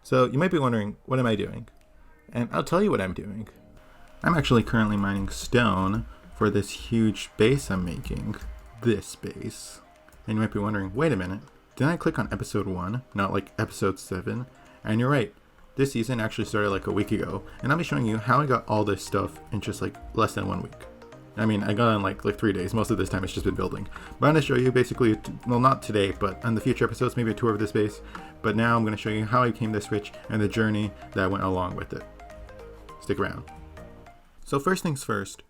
So you might be wondering, what am I doing? And I'll tell you what I'm doing. I'm actually currently mining stone for this huge base I'm making. This base. And you might be wondering, wait a minute, didn't I click on episode 1, not like episode 7? And you're right, this season actually started like a week ago, and I'll be showing you how I got all this stuff in just like less than 1 week. I mean, I got on like 3 days. Most of this time it's just been building. But I'm going to show you basically, well, not today, but on the future episodes, maybe a tour of this base. But now I'm going to show you how I became this rich and the journey that went along with it. Stick around. So first things first,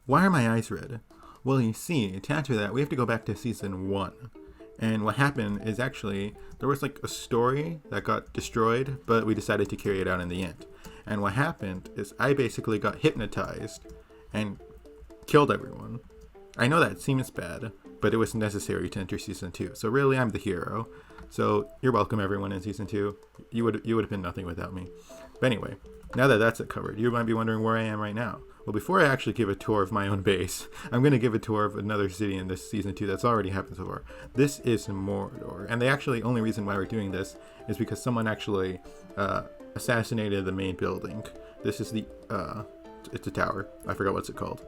why are my eyes red? Well, you see, to answer that, we have to go back to season 1. And what happened is actually, there was like a story that got destroyed, but we decided to carry it out in the end. And what happened is I basically got hypnotized and killed everyone. I know that seems bad, but it was necessary to enter season 2. So really, I'm the hero. So you're welcome, everyone, in season 2. You would have been nothing without me. But anyway, now that that's covered, you might be wondering where I am right now. Well, before I actually give a tour of my own base, I'm going to give a tour of another city in this season 2 that's already happened so far. This is Mordor, and the only reason why we're doing this is because someone actually assassinated the main building. This is it's a tower. I forgot what's it called.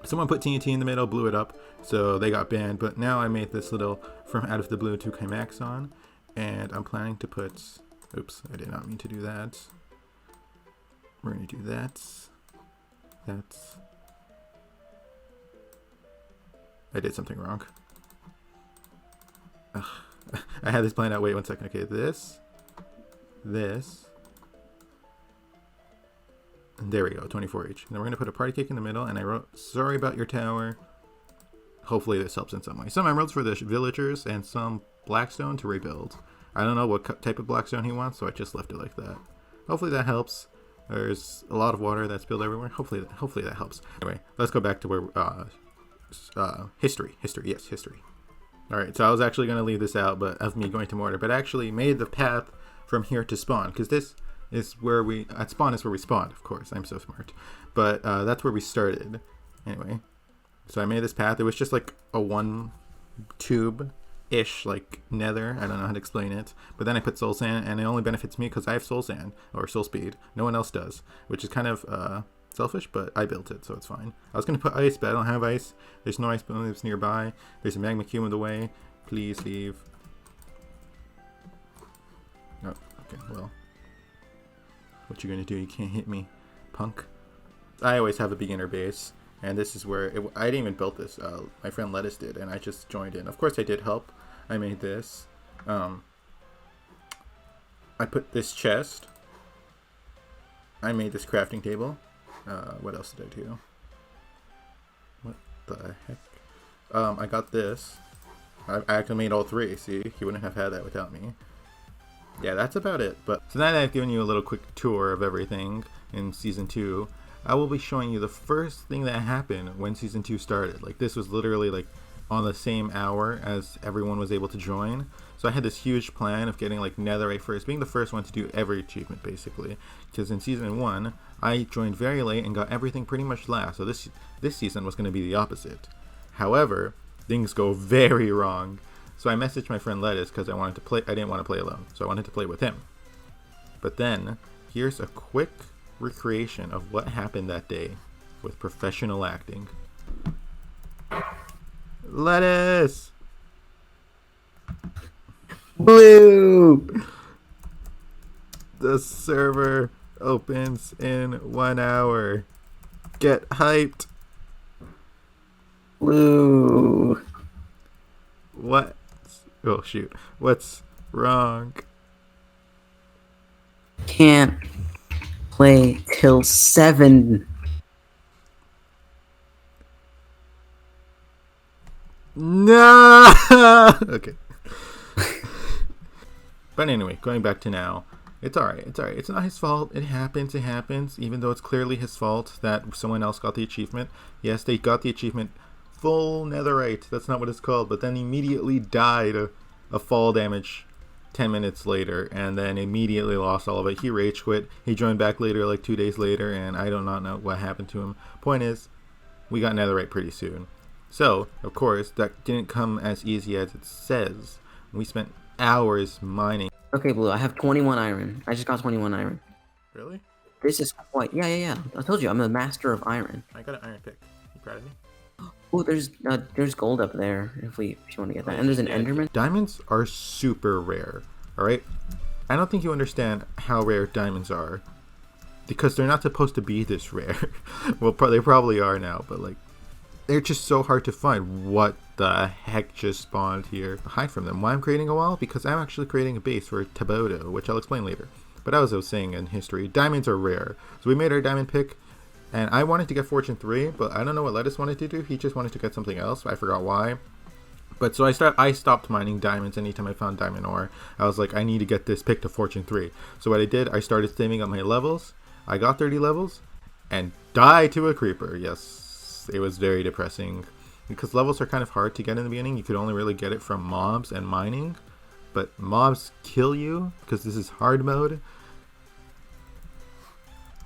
Someone put TNT in the middle, blew it up, so they got banned. But now I made this little from out of the blue 2K Max on, and I'm planning to put. Oops, I did not mean to do that. We're gonna do that. That's. I did something wrong. Ugh. I had this planned out. Wait 1 second. Okay, this. And there we go, 24 each. And then we're going to put a party cake in the middle, and I wrote, sorry about your tower. Hopefully this helps in some way. Some emeralds for the villagers, and some blackstone to rebuild. I don't know what type of blackstone he wants, so I just left it like that. Hopefully that helps. There's a lot of water that's spilled everywhere. Hopefully that helps. Anyway, let's go back to where, history. Yes, history. Alright, so I was actually going to leave this out, but of me going to Mordor, but I actually made the path from here to spawn, because this is where at spawn is where we spawned, of course. I'm so smart. But that's where we started. Anyway, so I made this path. It was just like a 1 tube-ish, like nether. I don't know how to explain it. But then I put soul sand, and it only benefits me because I have soul sand, or soul speed. No one else does, which is kind of selfish, but I built it, so it's fine. I was going to put ice, but I don't have ice. There's no ice balloons nearby. There's a magma cube in the way. Please leave. Oh, okay, well. What you gonna do? You can't hit me, punk. I always have a beginner base, and this is where I didn't even build this. My friend Lettuce did, and I just joined in. Of course, I did help. I made this. I put this chest. I made this crafting table. What else did I do? What the heck? I got this. I actually made all 3. See, he wouldn't have had that without me. Yeah, that's about it. But so now that I've given you a little quick tour of everything in season 2, I will be showing you the first thing that happened when season 2 started. Like, this was literally like on the same hour as everyone was able to join. So I had this huge plan of getting like netherite first, being the first one to do every achievement basically. Because in season 1, I joined very late and got everything pretty much last. So this season was going to be the opposite. However, things go very wrong. So I messaged my friend Lettuce because I didn't want to play alone, so I wanted to play with him. But then, here's a quick recreation of what happened that day with professional acting. Lettuce! Blue! The server opens in 1 hour. Get hyped! Blue! What? Oh shoot. What's wrong? Can't play till 7. No! Okay. But anyway, going back to now. It's alright. It's not his fault. It happens. Even though it's clearly his fault that someone else got the achievement. Yes, they got the achievement. Full netherite. That's not what it's called. But then immediately died of fall damage 10 minutes later. And then immediately lost all of it. He rage quit. He joined back later, like 2 days later. And I do not know what happened to him. Point is, we got netherite pretty soon. So, of course, that didn't come as easy as it says. We spent hours mining. Okay, Blue, I have 21 iron. I just got 21 iron. Really? This is quite... Yeah. I told you, I'm a master of iron. I got an iron pick. You proud of me? Oh, there's gold up there if you want to get that. Oh, And there's an yeah, enderman. Diamonds are super rare, alright? I don't think you understand how rare diamonds are. Because they're not supposed to be this rare. Well, they probably are now, but like, they're just so hard to find. What the heck just spawned here? Hide from them. Why I'm creating a wall? Because I'm actually creating a base for Taboto, which I'll explain later. But as I was saying in history, diamonds are rare. So we made our diamond pick, and I wanted to get Fortune 3, but I don't know what Lettuce wanted to do. He just wanted to get something else. I forgot why. But so I stopped mining diamonds anytime I found diamond ore. I was like, I need to get this pick to Fortune 3. So what I did, I started saving up my levels. I got 30 levels and died to a creeper. Yes, it was very depressing because levels are kind of hard to get in the beginning. You could only really get it from mobs and mining, but mobs kill you because this is hard mode.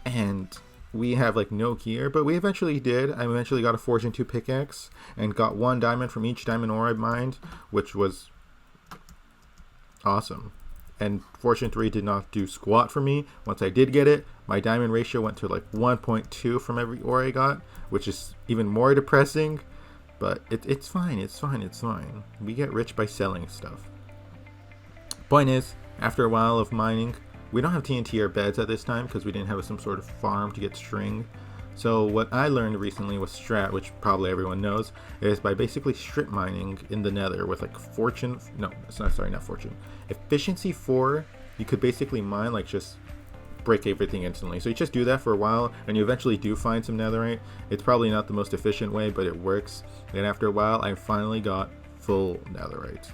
And we have like no gear, but we eventually did. I eventually got a Fortune 2 pickaxe and got 1 diamond from each diamond ore I mined, which was awesome. And Fortune 3 did not do squat for me. Once I did get it, my diamond ratio went to like 1.2 from every ore I got, which is even more depressing. But it's fine, it's fine. We get rich by selling stuff. Point is, after a while of mining, we don't have TNT or beds at this time because we didn't have some sort of farm to get string. So what I learned recently was strat, which probably everyone knows, is by basically strip mining in the nether with like efficiency 4, you could basically mine like just break everything instantly. So you just do that for a while and you eventually do find some netherite. It's probably not the most efficient way, but it works. And after a while, I finally got full netherite.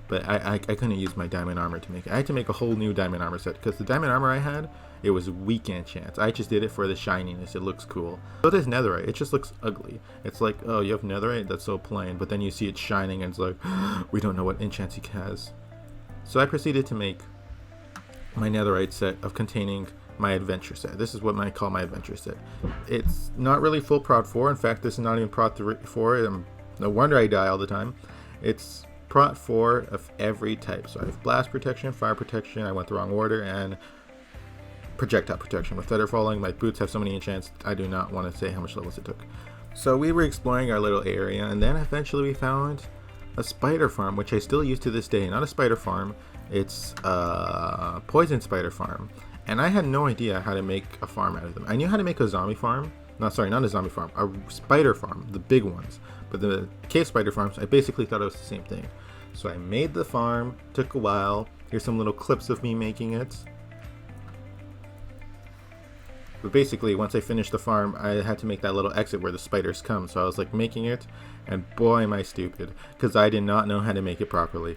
But I couldn't use my diamond armor to make it. I had to make a whole new diamond armor set because the diamond armor I had, it was weak enchants. I just did it for the shininess. It looks cool. So there's netherite. It just looks ugly. It's like, oh, you have netherite? That's so plain. But then you see it shining and it's like, we don't know what enchants he has. So I proceeded to make my netherite set of containing my adventure set. This is what I call my adventure set. It's not really full prot 4. In fact, this is not even prot 4. No wonder I die all the time. It's prot 4 of every type. So I have blast protection, fire protection, I went the wrong order, and projectile protection. With feather falling, my boots have so many enchants, I do not want to say how much levels it took. So we were exploring our little area, and then eventually we found a spider farm, which I still use to this day. Not a spider farm, it's a poison spider farm. And I had no idea how to make a farm out of them. I knew how to make a zombie farm. Not a zombie farm, a spider farm, the big ones. But the cave spider farms, I basically thought it was the same thing. So I made the farm, took a while. Here's some little clips of me making it. But basically, once I finished the farm, I had to make that little exit where the spiders come. So I was like making it, and boy am I stupid, because I did not know how to make it properly.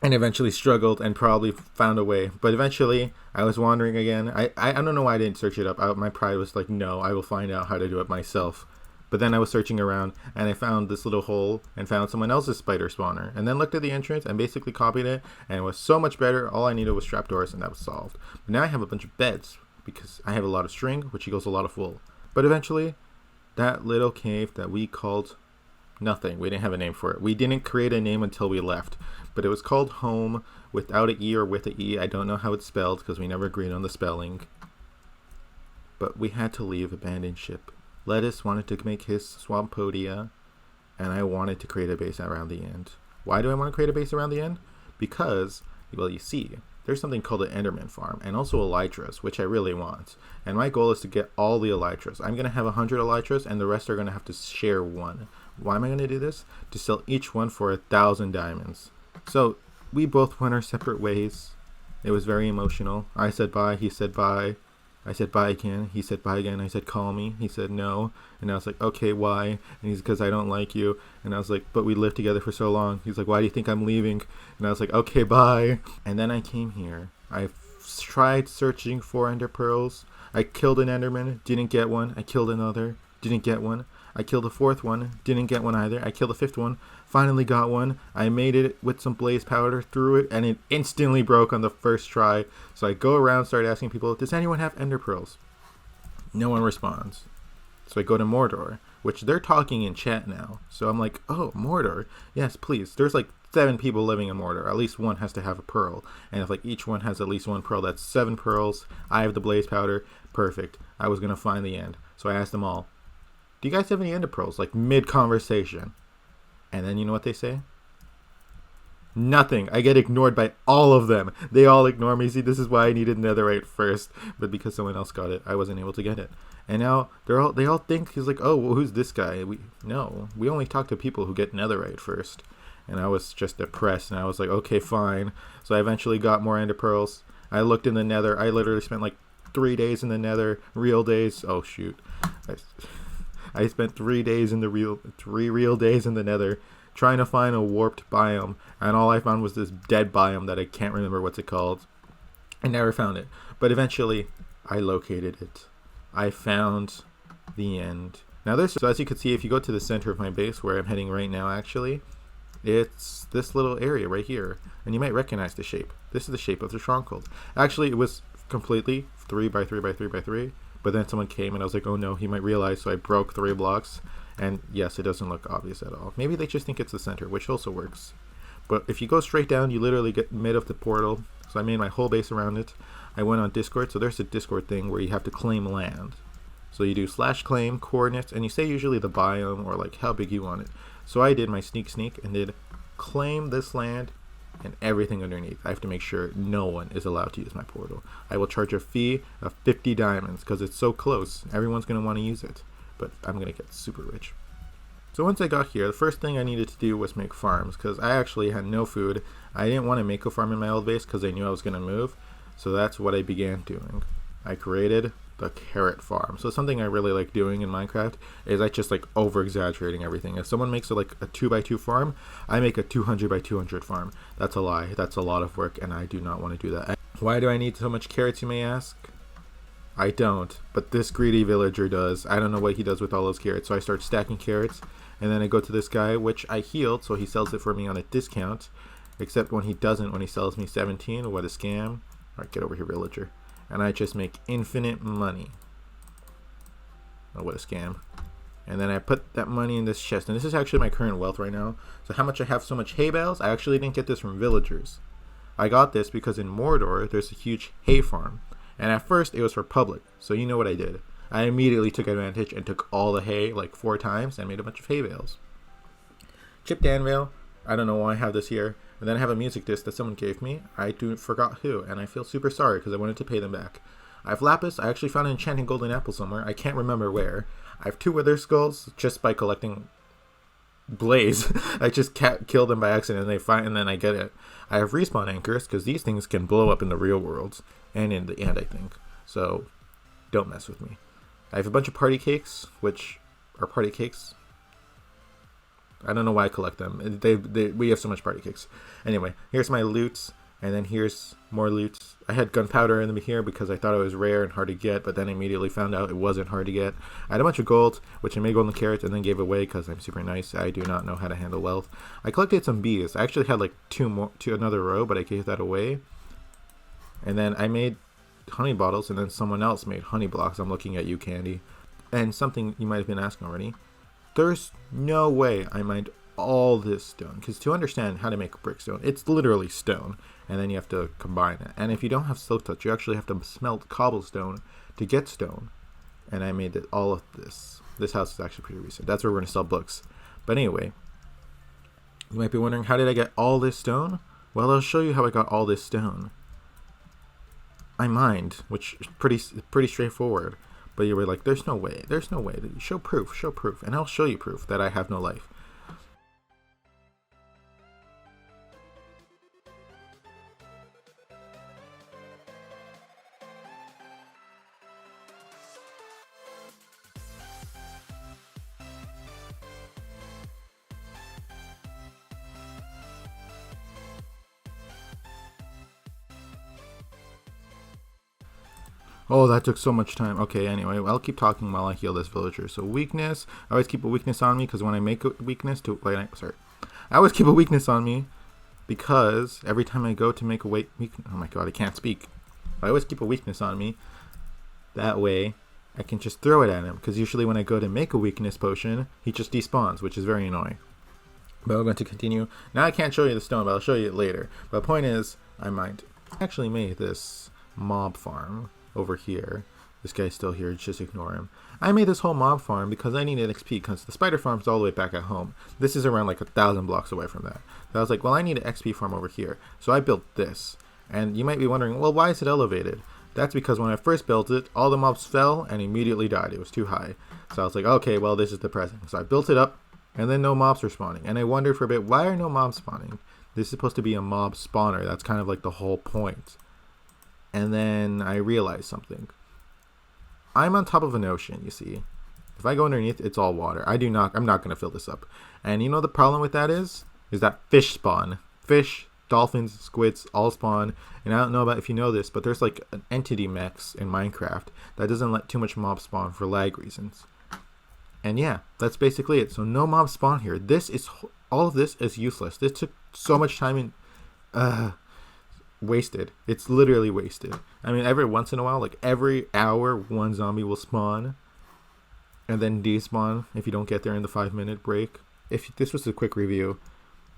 And eventually struggled and probably found a way. But eventually, I was wandering again. I don't know why I didn't search it up. My pride was like, no, I will find out how to do it myself. But then I was searching around and I found this little hole and found someone else's spider spawner. And then looked at the entrance and basically copied it. And it was so much better. All I needed was trapdoors and that was solved. But now I have a bunch of beds because I have a lot of string, which equals a lot of wool. But eventually, that little cave that we called nothing. We didn't have a name for it. We didn't create a name until we left. But it was called Home without an E or with an E. I don't know how it's spelled because we never agreed on the spelling. But we had to leave abandoned ship. Lettuce wanted to make his Swampodia, and I wanted to create a base around the end. Why do I want to create a base around the end? Because, well, you see, there's something called an Enderman farm, and also Elytras, which I really want. And my goal is to get all the Elytras. I'm going to have 100 Elytras, and the rest are going to have to share one. Why am I going to do this? To sell each one for 1,000 diamonds. So, we both went our separate ways. It was very emotional. I said bye, he said bye. I said bye again. He said bye again. I said call me. He said no. And I was like, okay, why? And he's because I don't like you. And I was like, but we lived together for so long. He's like, why do you think I'm leaving? And I was like, okay, bye. And then I came here. I tried searching for ender pearls. I killed an enderman. Didn't get one. I killed another. Didn't get one. I killed the 4th one. Didn't get one either. I killed the 5th one. Finally got one. I made it with some blaze powder, threw it, and it instantly broke on the first try. So I go around, start asking people, does anyone have ender pearls? No one responds. So I go to Mordor. which they're talking in chat now. So I'm like, oh, Mordor. Yes, please. There's like 7 people living in Mordor. At least one has to have a pearl. And if like each one has at least 1 pearl, that's 7 pearls. I have the blaze powder. Perfect. I was going to find the end. So I asked them all, do you guys have any ender pearls? Like mid-conversation. And then you know what they say? Nothing. I get ignored by all of them. They all ignore me. See, this is why I needed netherite first. But because someone else got it, I wasn't able to get it. And now they all think he's like, oh, well, who's this guy? We only talk to people who get netherite first. And I was just depressed, and I was like, okay, fine. So I eventually got more ender pearls. I looked in the nether. I literally spent like 3 days in the nether, real days. Oh shoot, I spent 3 days in the 3 real days in the nether, trying to find a warped biome, and all I found was this dead biome that I can't remember what's it called. I never found it, but eventually I located it. I found the end. Now so as you can see, if you go to the center of my base, where I'm heading right now, actually, it's this little area right here, and you might recognize the shape. This is the shape of the stronghold. Actually, it was completely 3 by 3 by 3 by 3, but then someone came and I was like, oh no, he might realize, so I broke 3 blocks, and yes, it doesn't look obvious at all. Maybe they just think it's the center, which also works. But if you go straight down, you literally get mid of the portal. So I made my whole base around it. I went on Discord, so there's a Discord thing where you have to claim land. So you do /claim coordinates, and you say usually the biome or like how big you want it. So I did my sneak and did claim this land and everything underneath. I have to make sure no one is allowed to use my portal. I will charge a fee of 50 diamonds because it's so close. Everyone's going to want to use it, but I'm going to get super rich. So once I got here, the first thing I needed to do was make farms because I actually had no food. I didn't want to make a farm in my old base because I knew I was going to move. So that's what I began doing. I created the carrot farm. So something I really like doing in Minecraft is I just like over exaggerating everything. If someone makes like a 2x2 farm, I make a 200x200 farm. That's a lie. That's a lot of work, and I do not want to do that. Why do I need so much carrots, you may ask? I don't, but this greedy villager does. I don't know what he does with all those carrots. So I start stacking carrots, and then I go to this guy, which I healed, so he sells it for me on a discount. Except when he doesn't, when he sells me 17. What a scam. Alright, get over here, villager. And I just make infinite money. Oh, what a scam. And then I put that money in this chest. And this is actually my current wealth right now. So how much I have so much hay bales? I actually didn't get this from villagers. I got this because in Mordor, there's a huge hay farm. And at first, it was for public. So you know what I did. I immediately took advantage and took all the hay like 4 times and made a bunch of hay bales. Chipped anvil. I don't know why I have this here. And then I have a music disc that someone gave me. I forgot who, and I feel super sorry because I wanted to pay them back. I have lapis. I actually found an enchanting golden apple somewhere. I can't remember where. I have 2 wither skulls just by collecting blaze. I just kill them by accident, and then I get it. I have respawn anchors because these things can blow up in the real world and in the end, I think. So don't mess with me. I have a bunch of party cakes, which are party cakes. I don't know why I collect them. We have so much party cakes. Anyway, here's my loot, and then here's more loot. I had gunpowder in here because I thought it was rare and hard to get, but then I immediately found out it wasn't hard to get. I had a bunch of gold, which I made golden carrots and then gave away because I'm super nice. I do not know how to handle wealth. I collected some bees. I actually had like 2 more to another row, but I gave that away. And then I made honey bottles, and then someone else made honey blocks. I'm looking at you, Candy. And something you might have been asking already. There's no way I mined all this stone, because to understand how to make brickstone, it's literally stone, and then you have to combine it. And if you don't have silk touch, you actually have to smelt cobblestone to get stone. And I made all of this. This house is actually pretty recent. That's where we're going to sell books. But anyway, you might be wondering, how did I get all this stone? Well, I'll show you how I got all this stone. I mined, which is pretty straightforward. But you were like, there's no way. Show proof. And I'll show you proof that I have no life. Oh, that took so much time. Okay, anyway, I'll keep talking while I heal this villager. So weakness, I always keep a weakness on me because when I make a weakness I always keep a weakness on me because every time I go to make a oh my god, I can't speak. I always keep a weakness on me. That way, I can just throw it at him, because usually when I go to make a weakness potion, he just despawns, which is very annoying. But I'm going to continue. Now I can't show you the stone, but I'll show you it later. But the point is, I might actually made this mob farm over here. This guy's still here, just ignore him. I made this whole mob farm because I needed XP, because the spider farm's all the way back at home. This is around like 1,000 blocks away from that. So I was like, well, I need an XP farm over here. So I built this. And you might be wondering, well, why is it elevated? That's because when I first built it, all the mobs fell and immediately died. It was too high. So I was like, okay, well, this is depressing. So I built it up, and then no mobs were spawning. And I wondered for a bit, why are no mobs spawning? This is supposed to be a mob spawner. That's kind of like the whole point. And then I realized something. I'm on top of an ocean, you see. If I go underneath, it's all water. I'm not going to fill this up. And you know the problem with that is that fish spawn. Fish, dolphins, squids all spawn. And I don't know about if you know this, but there's like an entity mechs in Minecraft that doesn't let too much mob spawn for lag reasons. And yeah, that's basically it. So no mob spawn here. All of this is useless. This took so much time and wasted. It's literally wasted. I mean, every once in a while, like every hour, one zombie will spawn and then despawn if you don't get there in the 5-minute break. If this was a quick review,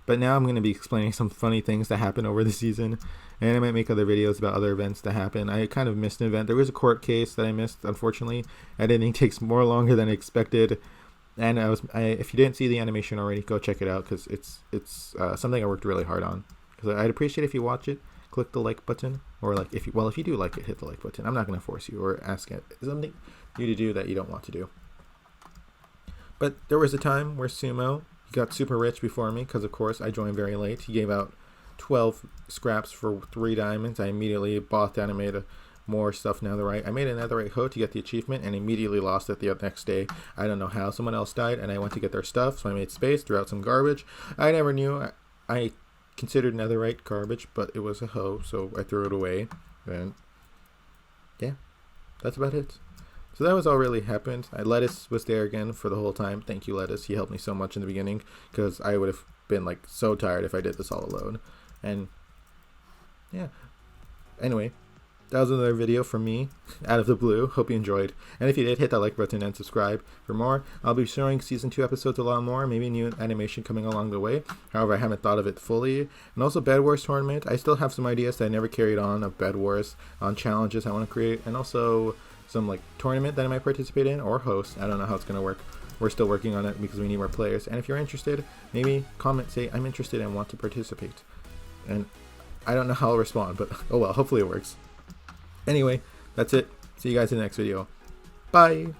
but now I'm going to be explaining some funny things that happen over the season, and I might make other videos about other events that happen. I kind of missed an event. There was a court case that I missed, unfortunately. Editing takes more longer than expected, and if you didn't see the animation already, go check it out, because it's something I worked really hard on. Because I'd appreciate if you watch it. Click the like button, or like if you do like it, hit the like button. I'm not going to force you or ask it something you to do that you don't want to do. But there was a time where Sumo got super rich before me, because of course I joined very late. He gave out 12 scraps for 3 diamonds. I immediately bought that and made more stuff netherite. I made a netherite hoe to get the achievement and immediately lost it the next day. I don't know how. Someone else died and I went to get their stuff, so I made space, threw out some garbage. I never knew. I considered netherite garbage, but it was a hoe, so I threw it away. And yeah, that's about it. So that was all really happened. Lettuce was there again for the whole time. Thank you, Lettuce. He helped me so much in the beginning, because I would have been like so tired if I did this all alone. And yeah, anyway, that was another video from me out of the blue. Hope you enjoyed, and if you did, hit that like button and subscribe for more. I'll be showing season 2 episodes a lot more, maybe new animation coming along the way. However, I haven't thought of it fully. And also Bed Wars tournament, I still have some ideas that I never carried on of Bed Wars, on challenges I want to create, and also some like tournament that I might participate in or host. I don't know how it's going to work. We're still working on it because we need more players. And if you're interested, maybe comment, say I'm interested and want to participate. And I don't know how I'll respond, but oh well, hopefully it works. Anyway, that's it. See you guys in the next video. Bye!